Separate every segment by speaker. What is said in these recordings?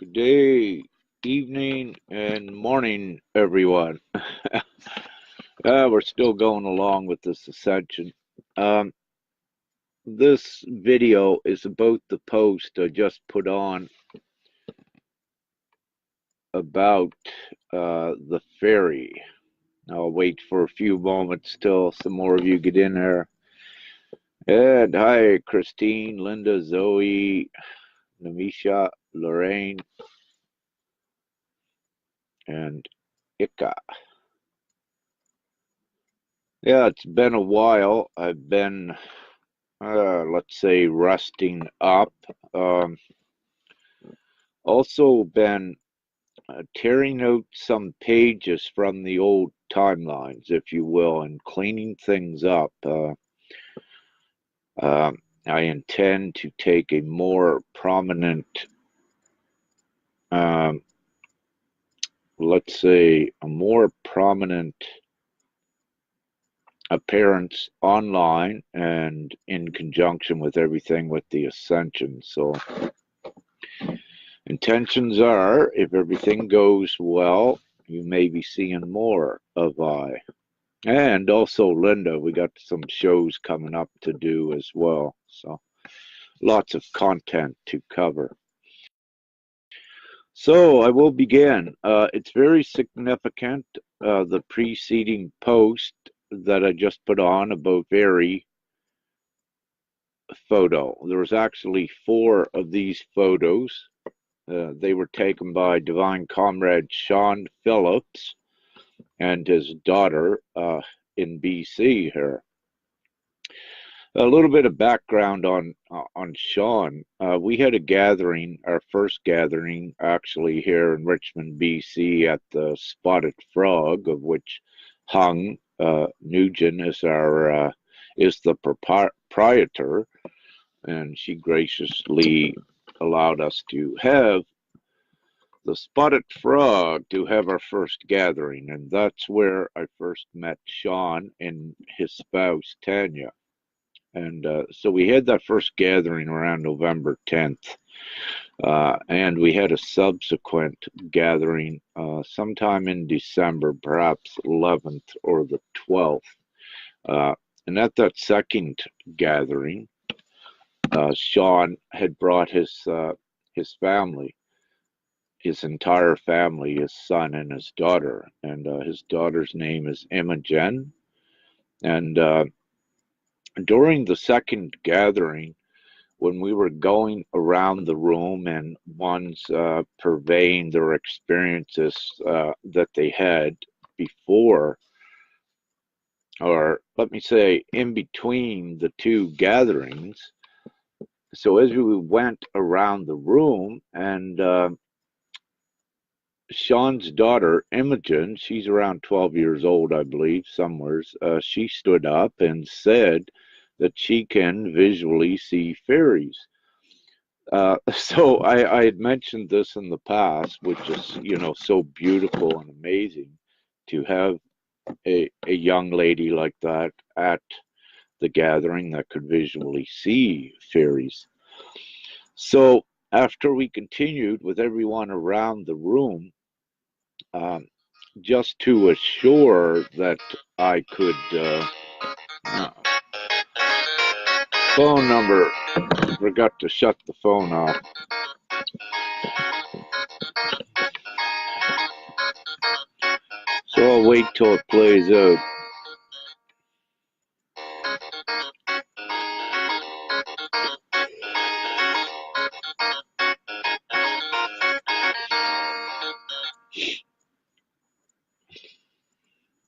Speaker 1: Good day, evening, and morning, everyone. We're still going along with this Ascension. Um, this video is about the post I just put on about the fairy. I'll wait for a few moments till some more of you get in there. And hi, Christine, Linda, Zoe, Namisha, Lorraine, and Ika. Yeah, it's been a while. I've been, let's say, resting up. Also been tearing out some pages from the old timelines, if you will, and cleaning things up. I intend to take a more prominent, let's say, a more prominent appearance online and in conjunction with everything with the Ascension. So intentions are, if everything goes well, you may be seeing more of I. And also Linda, we got some shows coming up to do as well. So lots of content to cover. So I will begin. It's very significant, the preceding post that I just put on about Fairy photo. There was actually 4 of these photos. They were taken by Divine Comrade Sean Phillips and his daughter in BC here. A little bit of background on Sean. We had a gathering, our first gathering, actually here in Richmond, BC, at the Spotted Frog, of which Hung Nugent is the proprietor, and she graciously allowed us to have the Spotted Frog to have our first gathering, and that's where I first met Sean and his spouse Tanya. And so we had that first gathering around November 10th, and we had a subsequent gathering sometime in December, perhaps 11th or the 12th. And at that second gathering, Sean had brought his family, his entire family, his son and his daughter, and his daughter's name is Imogen. And during the second gathering, when we were going around the room and one's purveying their experiences that they had before, or let me say in between the 2 gatherings, so as we went around the room, and Sean's daughter, Imogen, she's around 12 years old, I believe, somewheres, she stood up and said that she can visually see fairies. So I had mentioned this in the past, which is, so beautiful and amazing to have a young lady like that at the gathering that could visually see fairies. So after we continued with everyone around the room, just to assure that I could, phone number, forgot to shut the phone off. So I'll wait till it plays out.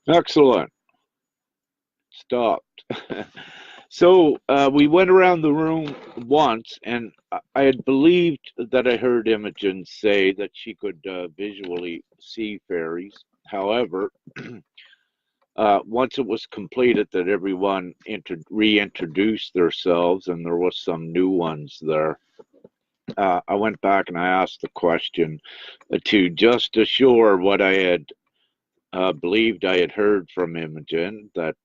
Speaker 1: Excellent. Stopped. So we went around the room once, and I had believed that I heard Imogen say that she could visually see fairies. However, once it was completed that everyone reintroduced themselves and there was some new ones there, I went back and I asked the question to just assure what I had believed I had heard from Imogen, that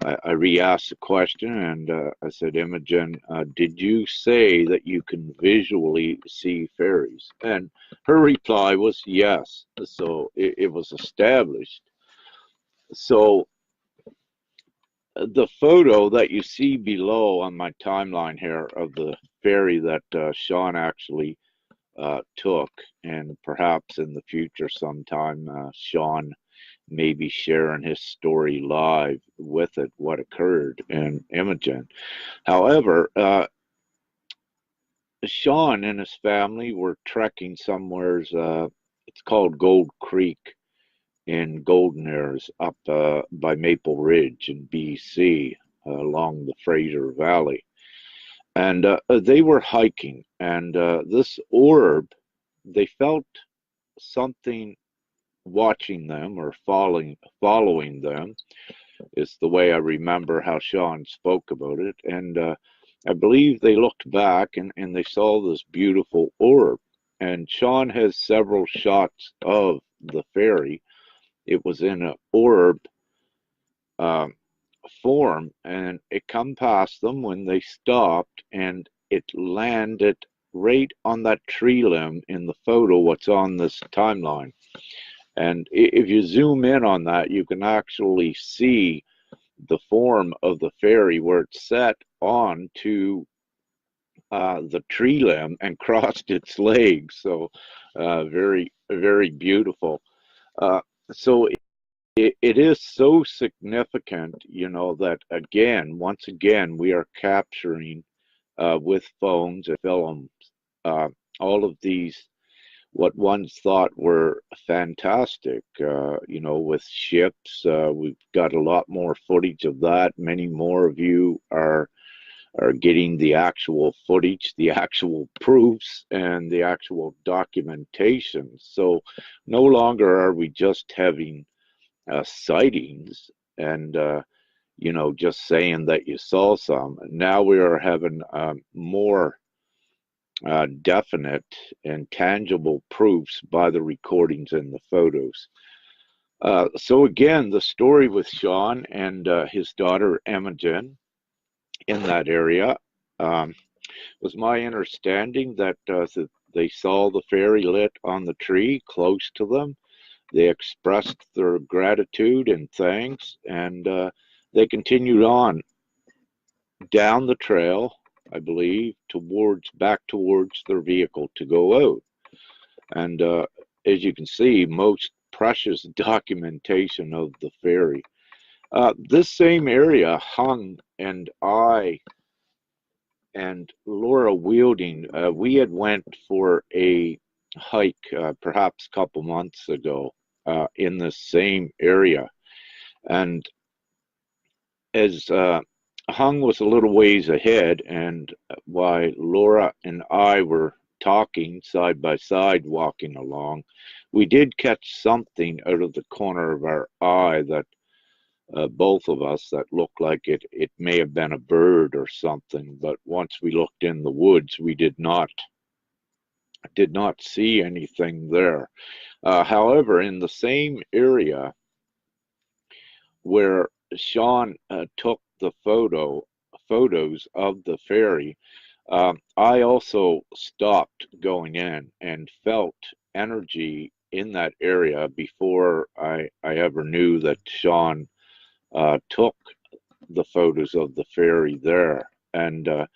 Speaker 1: I re-asked the question, and I said, Imogen, did you say that you can visually see fairies? And her reply was yes. So it was established. So the photo that you see below on my timeline here of the fairy that Sean actually took, and perhaps in the future sometime Sean may be sharing his story live with it, what occurred in Imogen. However, Sean and his family were trekking somewheres, it's called Gold Creek in Golden Ears, up by Maple Ridge in BC, along the Fraser Valley. And they were hiking, and this orb, they felt something watching them or following them, is the way I remember how Sean spoke about it. And I believe they looked back and they saw this beautiful orb. And Sean has several shots of the fairy. It was in an orb um, form, and it come past them when they stopped, and it landed right on that tree limb in the photo what's on this timeline. And if you zoom in on that, you can actually see the form of the fairy where it's set on to the tree limb and crossed its legs. So very, very beautiful. Uh, so it is so significant, you know, that again, once again, we are capturing with phones and films uh, all of these what once thought were fantastic, you know, with ships. We've got a lot more footage of that. Many more of you are getting the actual footage, the actual proofs, and the actual documentation. So no longer are we just having sightings and you know, just saying that you saw some. Now we are having more definite and tangible proofs by the recordings and the photos. So again, the story with Sean and his daughter Imogen in that area was my understanding that they saw the fairy lit on the tree close to them. They expressed their gratitude and thanks, and they continued on down the trail, I believe, back towards their vehicle to go out. And as you can see, most precious documentation of the fairy. This same area, Hung and I and Laura Wielding, we had went for a hike perhaps a couple months ago in the same area. And as Hung was a little ways ahead, and while Laura and I were talking side by side, walking along, we did catch something out of the corner of our eye that both of us that looked like it may have been a bird or something. But once we looked in the woods, we did not see anything there. However, in the same area where Sean took the photos of the fairy, I also stopped going in and felt energy in that area before I ever knew that Sean took the photos of the fairy there. And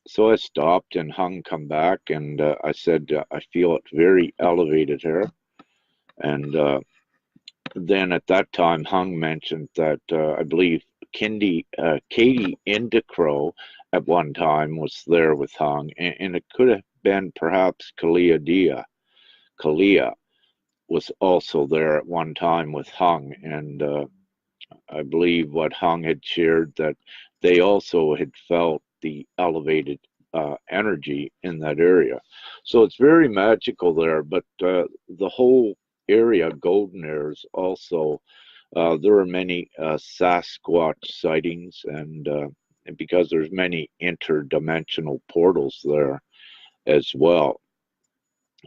Speaker 1: so I stopped, and Hung come back, and I said, I feel it very elevated here. And then at that time, Hung mentioned that I believe Katie Indicrow at one time was there with Hung, and it could have been perhaps Kalia was also there at one time with Hung, and I believe what Hung had shared that they also had felt the elevated energy in that area. So it's very magical there, but the whole area, Golden Ears, also, there are many Sasquatch sightings, and because there's many interdimensional portals there as well,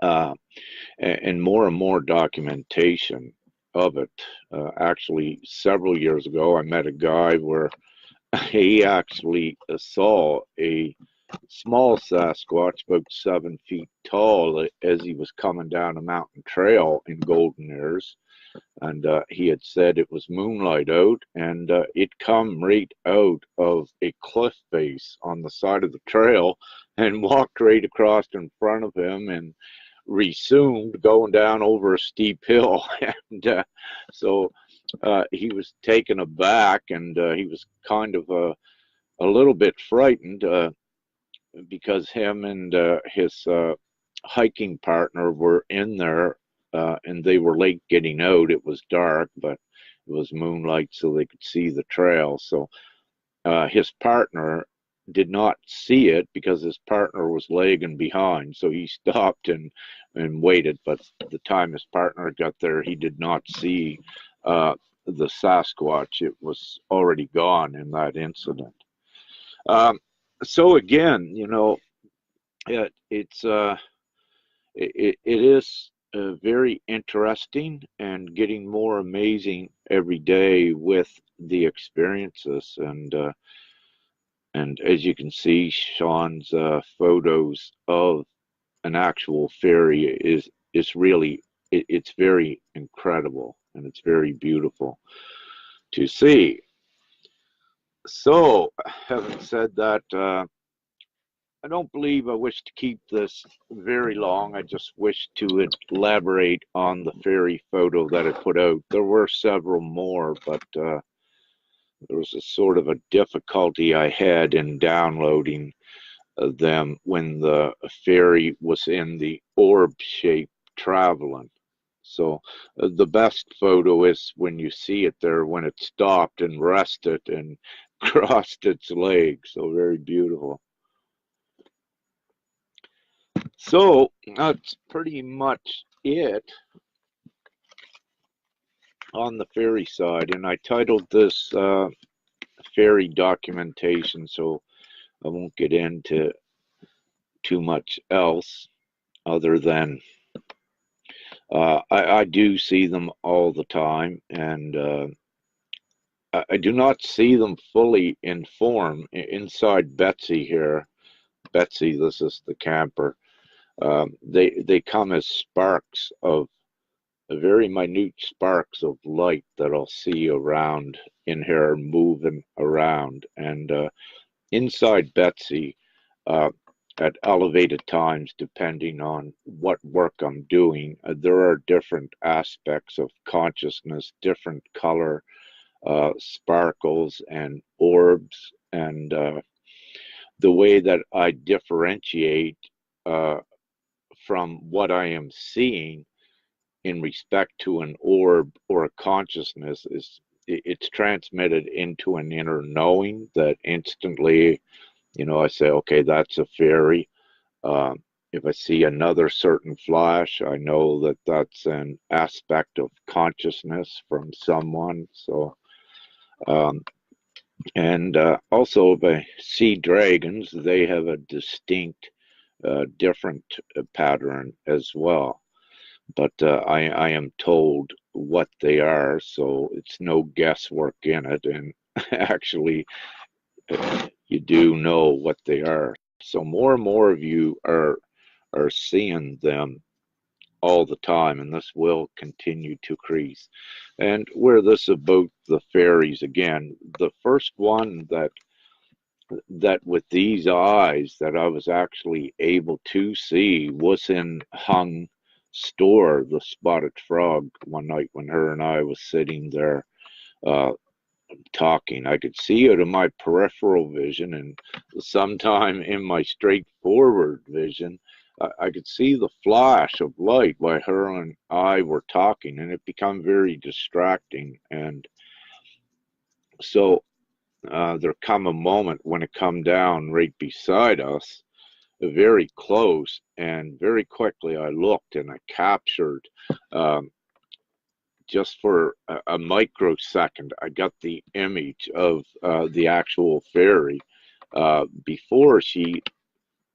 Speaker 1: and more documentation of it. Actually, several years ago, I met a guy where he actually saw a small Sasquatch, about 7 feet tall, as he was coming down a mountain trail in Golden Ears. And he had said it was moonlight out, and it come right out of a cliff face on the side of the trail and walked right across in front of him and resumed going down over a steep hill. And so he was taken aback, and he was kind of a little bit frightened because him and his hiking partner were in there, and they were late getting out. It was dark, but it was moonlight, so they could see the trail. So his partner did not see it because his partner was lagging behind. So he stopped and waited. But the time his partner got there, he did not see the Sasquatch. It was already gone in that incident. So again, you know, it is very interesting and getting more amazing every day with the experiences. And as you can see, Sean's photos of an actual fairy is really, it's very incredible, and it's very beautiful to see. So, having said that, I don't believe I wish to keep this very long. I just wish to elaborate on the fairy photo that I put out. There were several more, but there was a sort of a difficulty I had in downloading them when the fairy was in the orb shape traveling. So the best photo is when you see it there, when it stopped and rested and crossed its legs. So very beautiful. So that's pretty much it on the fairy side. And I titled this fairy documentation, so I won't get into too much else other than I do see them all the time, and I do not see them fully in form. Inside Betsy here, Betsy, this is the camper, they come as sparks of very minute sparks of light that I'll see around in here moving around. And inside Betsy, at elevated times, depending on what work I'm doing, there are different aspects of consciousness, different color sparkles and orbs, and the way that I differentiate from what I am seeing in respect to an orb or a consciousness is it's transmitted into an inner knowing that instantly, you know, I say, okay, that's a fairy. If I see another certain flash, I know that that's an aspect of consciousness from someone. So, and also if I see dragons, they have a distinct, different pattern as well. But I am told what they are, so it's no guesswork in it. And actually, you do know what they are. So more and more of you are seeing them all the time, and this will continue to increase. And where this about the fairies again, the first one that with these eyes that I was actually able to see was in Hung Store, the Spotted Frog, one night when her and I was sitting there talking. I could see it in my peripheral vision, and sometime in my straightforward vision, I could see the flash of light while her and I were talking, and it became very distracting. And so there come a moment when it come down right beside us, very close, and very quickly I looked and I captured, just for a microsecond, I got the image of the actual fairy before she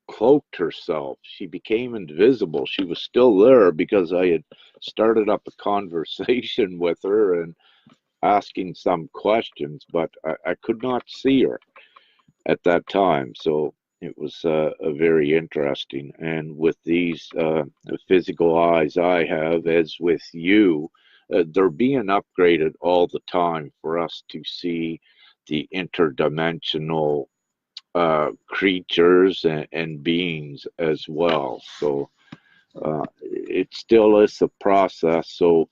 Speaker 1: cloaked herself. She became invisible. She was still there because I had started up a conversation with her and asking some questions, but I could not see her at that time. So it was very interesting. And with these physical eyes I have, as with you, they're being upgraded all the time for us to see the interdimensional creatures and beings as well. So it still is a process. So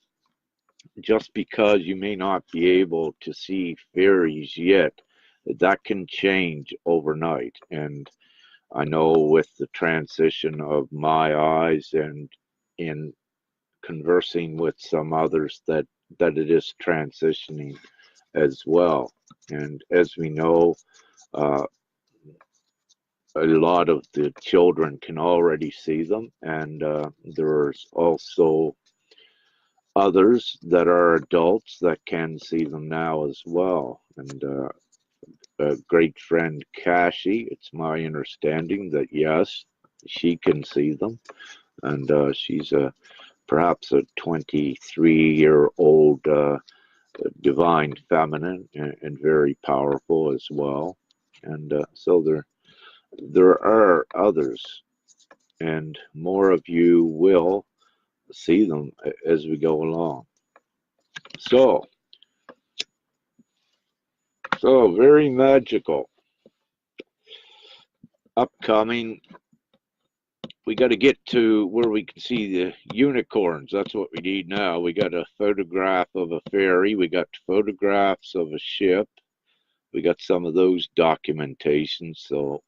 Speaker 1: just because you may not be able to see fairies yet, that can change overnight. And I know with the transition of my eyes and in conversing with some others that it is transitioning as well. And as we know, uh, a lot of the children can already see them, and there's also others that are adults that can see them now as well. And a great friend, Kashi, it's my understanding that yes, she can see them, and she's perhaps a 23-year-old divine feminine and very powerful as well. And so there are others, and more of you will see them as we go along. So very magical. Upcoming, we got to get to where we can see the unicorns. That's what we need now. We got a photograph of a ferry. We got photographs of a ship. We got some of those documentations. So,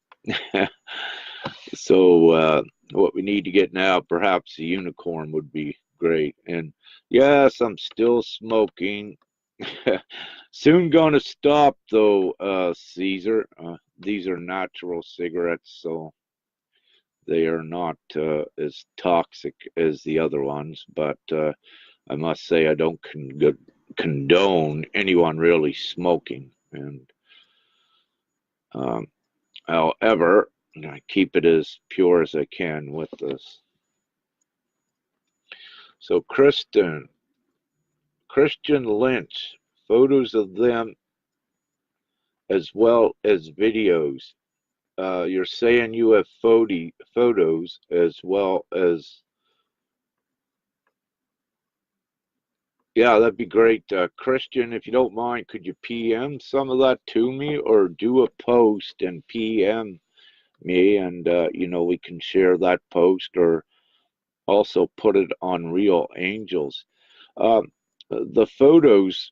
Speaker 1: what we need to get now, perhaps a unicorn would be great. And yes, I'm still smoking. Soon gonna stop though, Caesar. These are natural cigarettes, so they are not as toxic as the other ones. But I must say I don't condone anyone really smoking. And however, I keep it as pure as I can with this. So Christian Lynch, photos of them as well as videos. You're saying you have photos as well as, yeah, that'd be great. Christian, if you don't mind, could you PM some of that to me or do a post and PM me, and we can share that post or also put it on Real Angels. The photos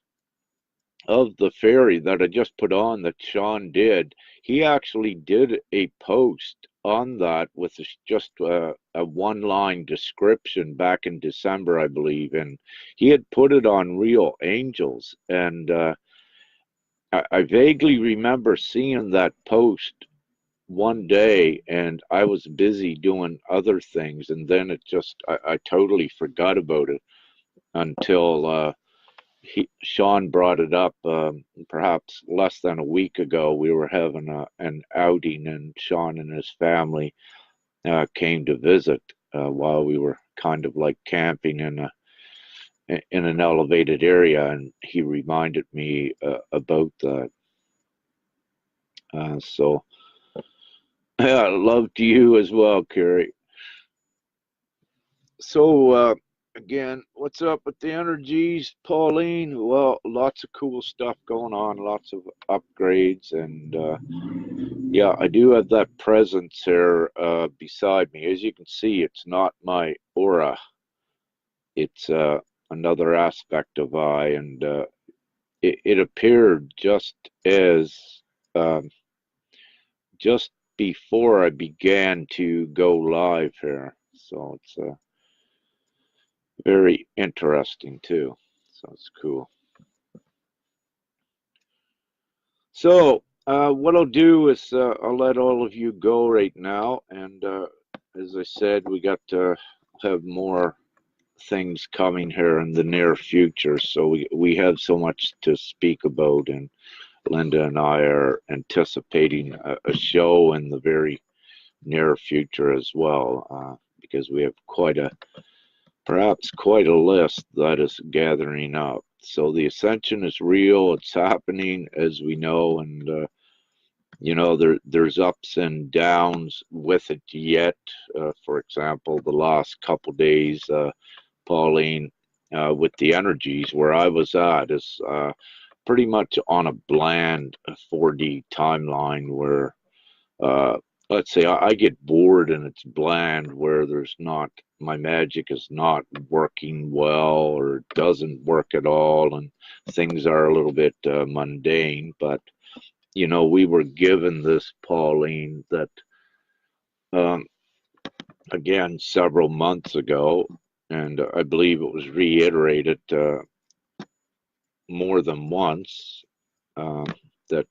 Speaker 1: of the fairy that I just put on that Sean did, he actually did a post on that with just a one-line description back in December, I believe, and he had put it on Real Angels, and I vaguely remember seeing that post one day, and I was busy doing other things, and then I totally forgot about it until Sean brought it up perhaps less than a week ago. We were having an outing, and Sean and his family came to visit while we were kind of like camping in an elevated area, and he reminded me about that. So, yeah, love to you as well, Carrie. So, again, what's up with the energies, Pauline? Well, lots of cool stuff going on, lots of upgrades, and yeah, I do have that presence here beside me. As you can see, it's not my aura. It's another aspect of I, and it appeared just before I began to go live here. So it's very interesting too. So it's cool. So what I'll do is I'll let all of you go right now, and as I said, we got to have more things coming here in the near future. So we have so much to speak about, and Linda and I are anticipating a show in the very near future as well, because we have perhaps quite a list that is gathering up. So the ascension is real. It's happening, as we know, and there's ups and downs with it yet. For example, the last couple days, Pauline, with the energies where I was at is pretty much on a bland 4D timeline where, uh, let's say, I get bored and it's bland, where my magic is not working well or doesn't work at all, and things are a little bit mundane. But we were given this, Pauline, that um, again several months ago, and I believe it was reiterated more than once, uh, that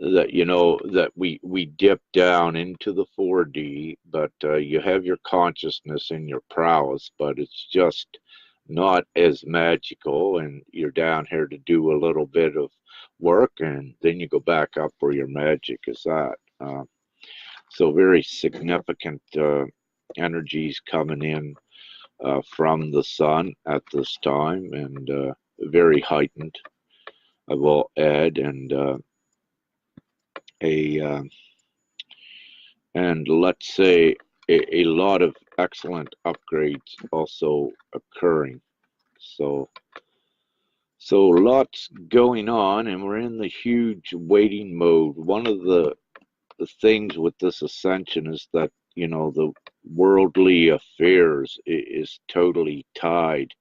Speaker 1: that we dip down into the 4D, but you have your consciousness in your prowess, but it's just not as magical, and you're down here to do a little bit of work, and then you go back up where your magic is at. So very significant energies coming in from the sun at this time, and very heightened, I will add, and a and let's say a lot of excellent upgrades also occurring. So lots going on, and we're in the huge waiting mode. One of the things with this ascension is that the worldly affairs is totally tied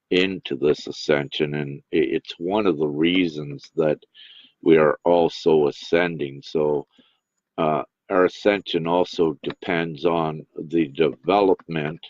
Speaker 1: into this ascension, and it's one of the reasons that we are also ascending. So our ascension also depends on the development